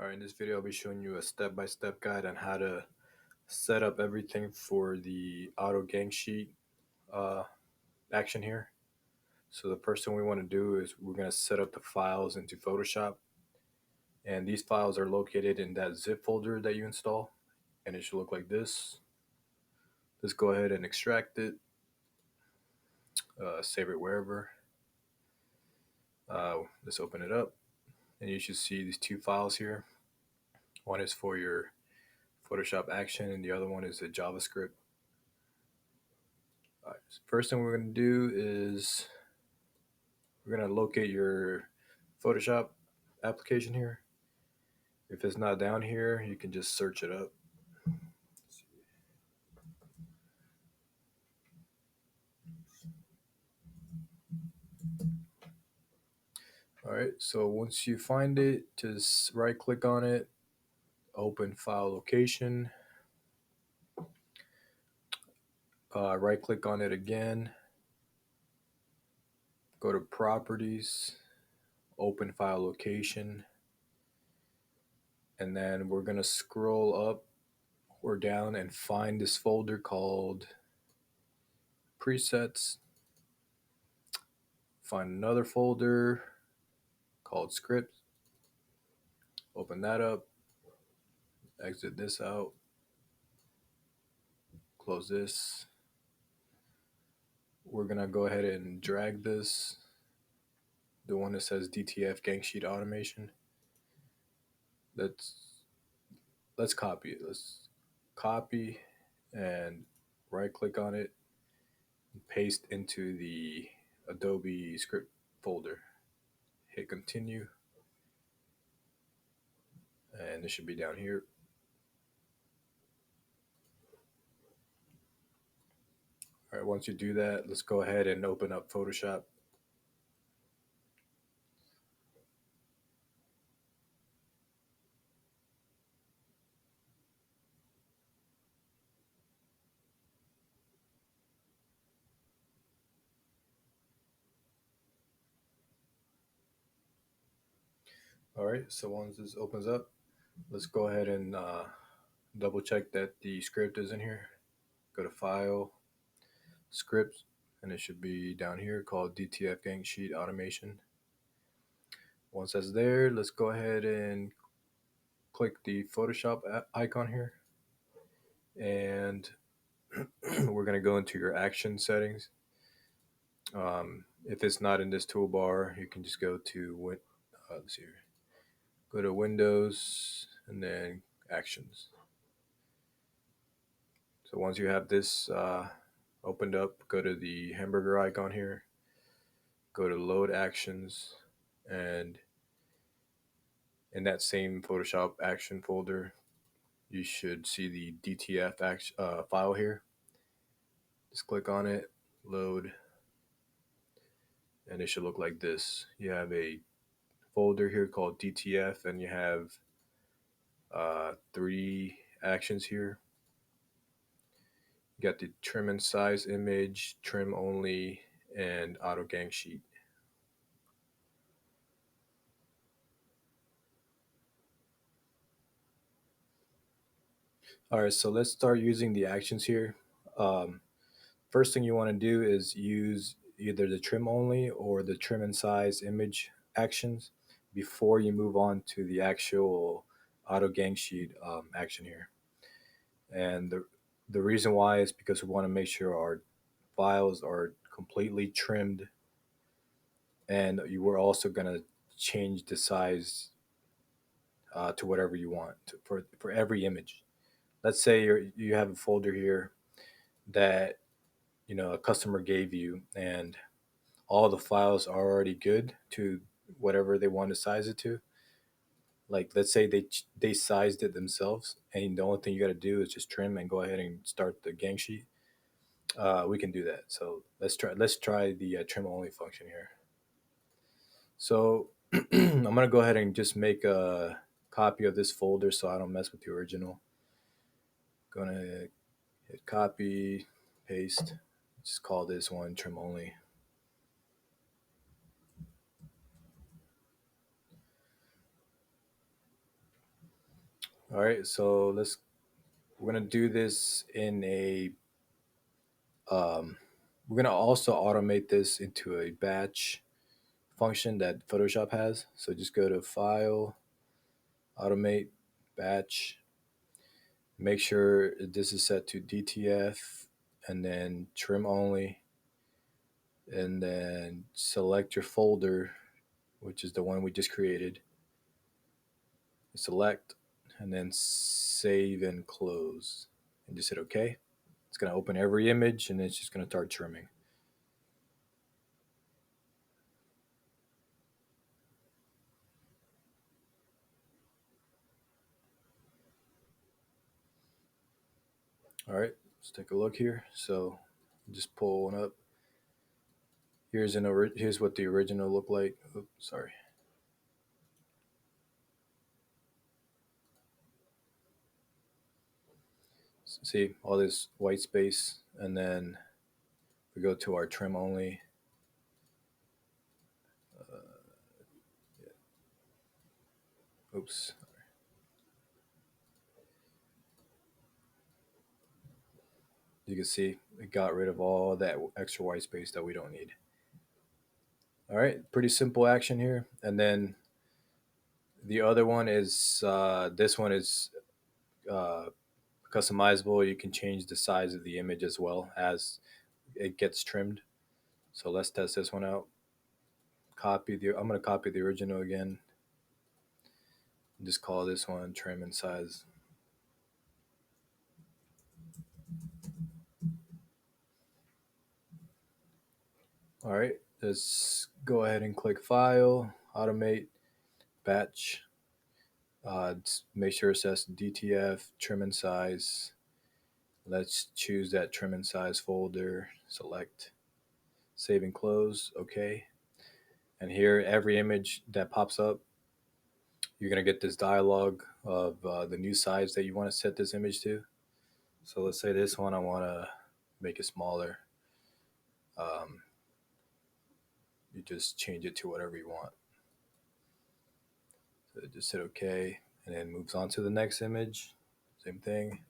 Alright, in this video I'll be showing you a step-by-step guide on how to set up everything for the auto gang sheet uh, action here. So the first thing we want to do is we're going to set up the files into Photoshop, and these files are located in that zip folder that you install, and it should look like this. Let's go ahead and extract it, save it wherever. Let's open it up, and you should see these two files here. One is for your Photoshop action and the other one is a JavaScript. All right, so first thing we're going to do is we're going to locate your Photoshop application here. If it's not down here, you can just search it up. All right, so once you find it, just right click on it, open file location, right click on it again, go to properties, open file location, and then we're going to scroll up or down and find this folder called presets. Find another folder called scripts, open that up, exit this out, close this. We're gonna go ahead and drag this, the one that says DTF gang sheet automation. Let's copy it. Let's copy and right click on it and paste into the Adobe script folder. Hit continue, and it should be down here. All right, once you do that, let's go ahead and open up Photoshop. All right, so once this opens up, let's go ahead and double check that the script is in here. Go to File, Scripts, and it should be down here called DTF Gang Sheet Automation. Once that's there, let's go ahead and click the Photoshop icon here. And we're going to go into your action settings. If it's not in this toolbar, you can just go to let's see here. Go to Windows and then Actions. So once you have this opened up, go to the hamburger icon here, go to Load Actions, and in that same Photoshop action folder, you should see the DTF file here. Just click on it, load, and it should look like this. You have a folder here called DTF, and you have 3 actions here. You got the trim and size image, trim only, and auto gang sheet. All right, so let's start using the actions here. First thing you want to do is use either the trim only or the trim and size image actions before you move on to the actual auto gang sheet action here. And the reason why is because we want to make sure our files are completely trimmed, and you were also going to change the size to whatever you want for every image. Let's say you have a folder here that a customer gave you, and all the files are already good to whatever they want to size it to. Like, let's say they sized it themselves, and the only thing you got to do is just trim and go ahead and start the gang sheet. We can do that. So let's try the trim only function here. So I'm gonna go ahead and just make a copy of this folder so I don't mess with the original. Gonna hit copy, paste. Just call this one trim only. All right, so we're gonna do this in a um, we're gonna also automate this into a batch function that Photoshop has. So just go to File, Automate, Batch. Make sure this is set to DTF, and then trim only, and then select your folder, which is the one we just created. Select, and then save and close, and just hit OK. It's gonna open every image, and it's just gonna start trimming. All right, let's take a look here. So just pull one up. Here's what the original looked like. Oops, sorry. See all this white space, and then we go to our trim only. Oops. You can see it got rid of all that extra white space that we don't need. All right, pretty simple action here. And then the other one is this one is uh, customizable. You can change the size of the image as well as it gets trimmed. So let's test this one out. I'm going to copy the original again. Just call this one trim and size. All right, let's go ahead and click File, Automate, Batch. Make sure it says DTF, trim and size. Let's choose that trim and size folder, select, save and close, okay. And here, every image that pops up, you're gonna get this dialog of the new size that you want to set this image to. So let's say this one, I want to make it smaller. Um, you just change it to whatever you want. So just hit OK, and then moves on to the next image. Same thing.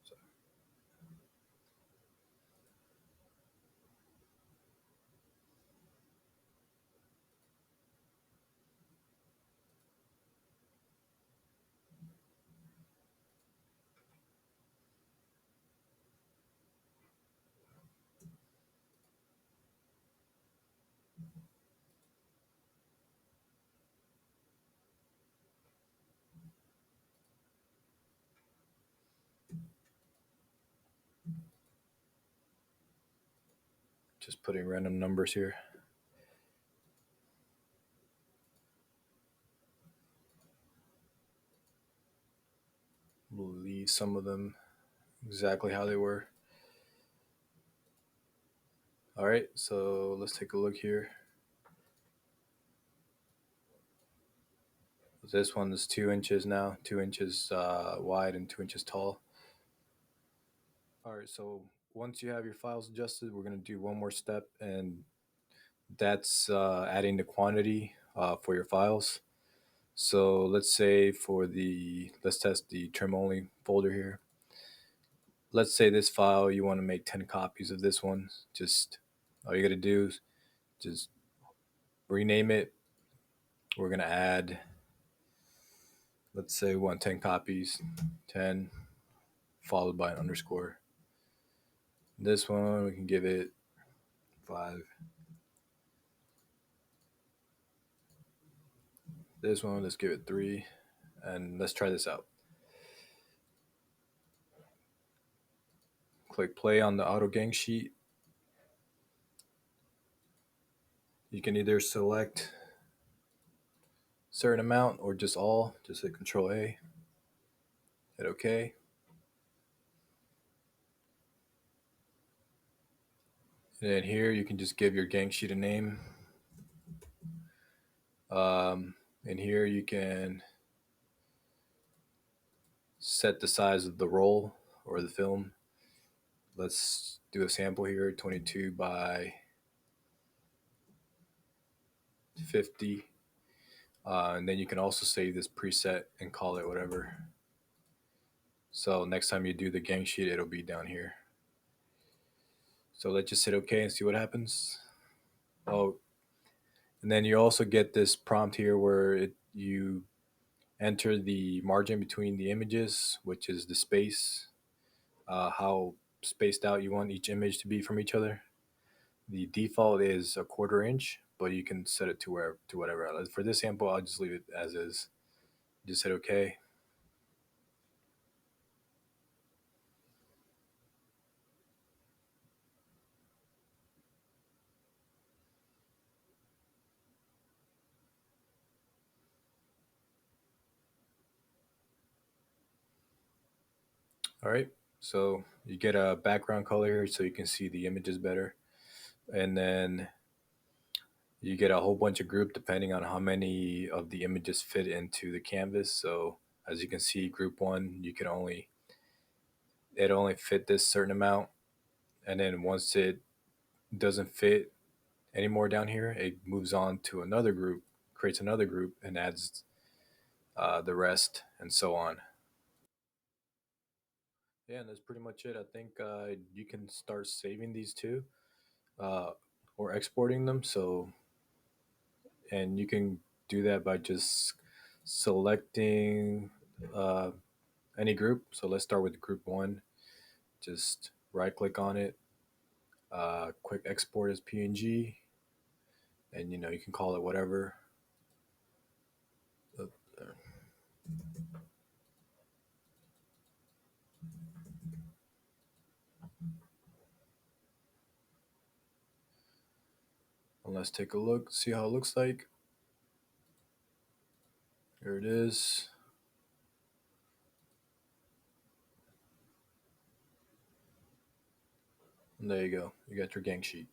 So, just putting random numbers here. We'll leave some of them exactly how they were. All right, so let's take a look here. This one is 2 inches now, 2 inches wide and 2 inches tall. All right, so once you have your files adjusted, we're going to do one more step, and that's adding the quantity for your files. So let's say let's test the trim only folder here. Let's say this file, you want to make 10 copies of this one. Just all you got to do is just rename it. We're going to add, let's say we want 10 copies, 10 followed by an underscore. This one, we can give it 5. This one, let's give it 3. And let's try this out. Click play on the auto gang sheet. You can either select certain amount or just all. Just hit Control A. Hit OK. And then here you can just give your gang sheet a name. And here you can set the size of the roll or the film. Let's do a sample here, 22 by 50. And then you can also save this preset and call it whatever. So next time you do the gang sheet, it'll be down here. So let's just hit OK and see what happens. Oh, and then you also get this prompt here where you enter the margin between the images, which is the space, how spaced out you want each image to be from each other. The default is a quarter inch, but you can set it to whatever. For this sample, I'll just leave it as is. Just hit OK. All right. So you get a background color here so you can see the images better. And then you get a whole bunch of group depending on how many of the images fit into the canvas. So as you can see, group one, it only fit this certain amount. And then once it doesn't fit anymore down here, it moves on to another group, creates another group, and adds the rest, and so on. Yeah, and that's pretty much it. I think you can start saving these two uh, or exporting them. And you can do that by just selecting uh, any group. So let's start with group one. Just right click on it, quick export as PNG, and you can call it whatever. Uh, and let's take a look, see how it looks like. Here it is. And there you go. You got your gang sheet.